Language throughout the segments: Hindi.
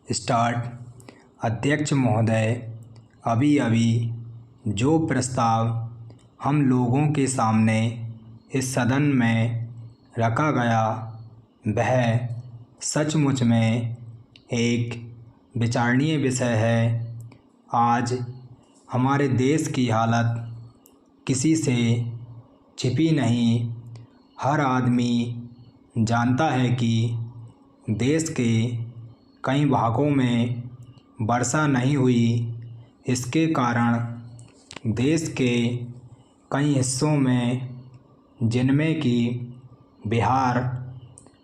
स्टार्ट। अध्यक्ष महोदय, अभी अभी जो प्रस्ताव हम लोगों के सामने इस सदन में रखा गया वह सचमुच में एक विचारणीय विषय है। आज हमारे देश की हालत किसी से छिपी नहीं। हर आदमी जानता है कि देश के कई भागों में वर्षा नहीं हुई। इसके कारण देश के कई हिस्सों में, जिनमें कि बिहार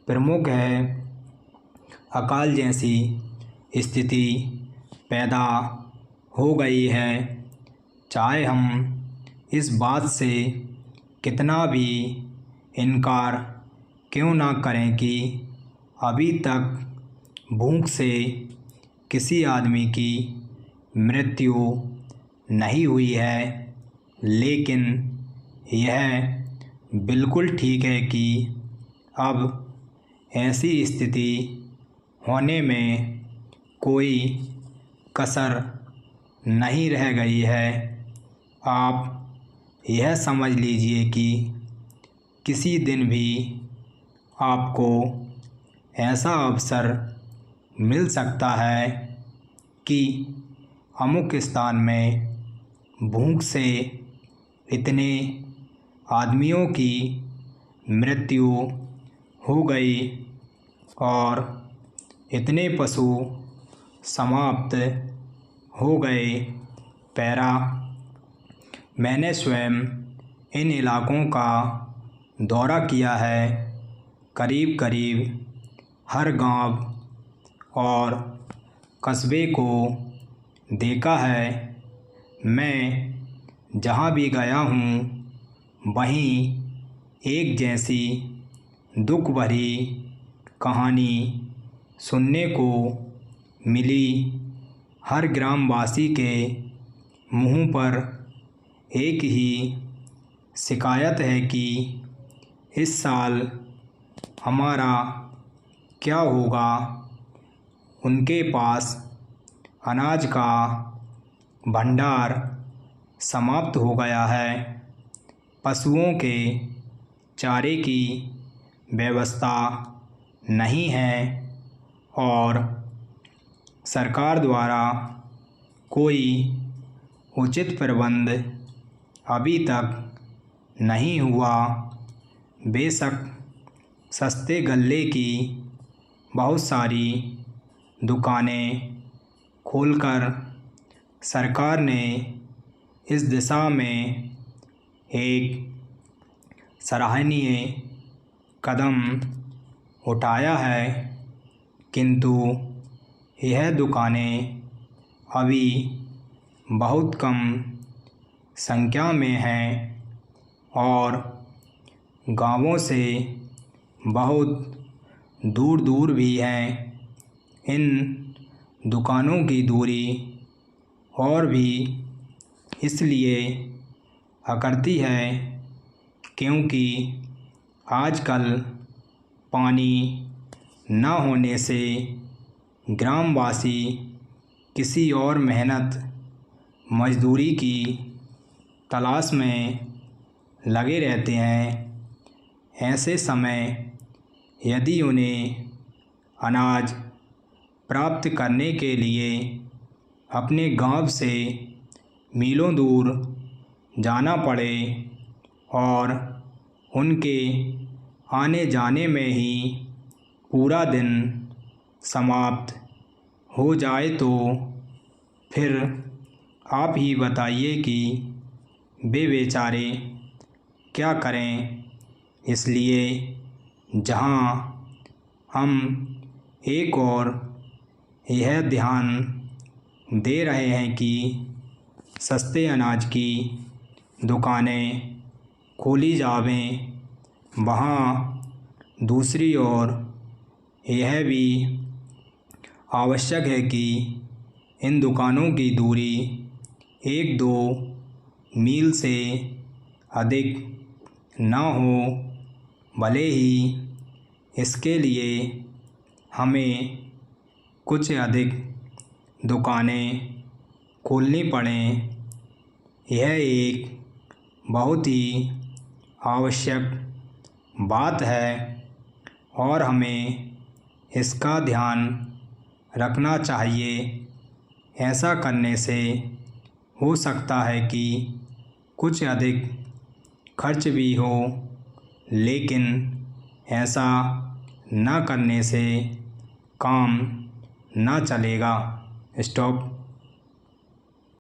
प्रमुख है, अकाल जैसी स्थिति पैदा हो गई है। चाहे हम इस बात से कितना भी इनकार क्यों ना करें कि अभी तक भूख से किसी आदमी की मृत्यु नहीं हुई है, लेकिन यह बिल्कुल ठीक है कि अब ऐसी स्थिति होने में कोई कसर नहीं रह गई है। आप यह समझ लीजिए कि किसी दिन भी आपको ऐसा अवसर मिल सकता है कि अमुक स्थान में भूख से इतने आदमियों की मृत्यु हो गई और इतने पशु समाप्त हो गए। पैरा, मैंने स्वयं इन इलाकों का दौरा किया है। करीब करीब हर गांव और कस्बे को देखा है। मैं जहां भी गया हूं वहीं एक जैसी दुख भरी कहानी सुनने को मिली। हर ग्रामवासी के मुंह पर एक ही शिकायत है कि इस साल हमारा क्या होगा। उनके पास अनाज का भंडार समाप्त हो गया है। पशुओं के चारे की व्यवस्था नहीं है और सरकार द्वारा कोई उचित प्रबंध अभी तक नहीं हुआ। बेशक सस्ते गल्ले की बहुत सारी दुकानें खोलकर सरकार ने इस दिशा में एक सराहनीय कदम उठाया है, किंतु यह दुकानें अभी बहुत कम संख्या में हैं और गांवों से बहुत दूर दूर भी हैं। इन दुकानों की दूरी और भी इसलिए अकड़ती है क्योंकि आजकल पानी न होने से ग्रामवासी किसी और मेहनत मजदूरी की तलाश में लगे रहते हैं। ऐसे समय यदि उन्हें अनाज प्राप्त करने के लिए अपने गांव से मीलों दूर जाना पड़े और उनके आने जाने में ही पूरा दिन समाप्त हो जाए तो फिर आप ही बताइए कि वे बेचारे क्या करें। इसलिए जहां हम एक और यह ध्यान दे रहे हैं कि सस्ते अनाज की दुकानें खोली जावें, वहाँ दूसरी ओर यह भी आवश्यक है कि इन दुकानों की दूरी 1-2 मील से अधिक न हो। भले ही इसके लिए हमें कुछ अधिक दुकानें खोलनी पड़ें। यह एक बहुत ही आवश्यक बात है और हमें इसका ध्यान रखना चाहिए। ऐसा करने से हो सकता है कि कुछ अधिक खर्च भी हो, लेकिन ऐसा न करने से काम न चलेगा। स्टॉप।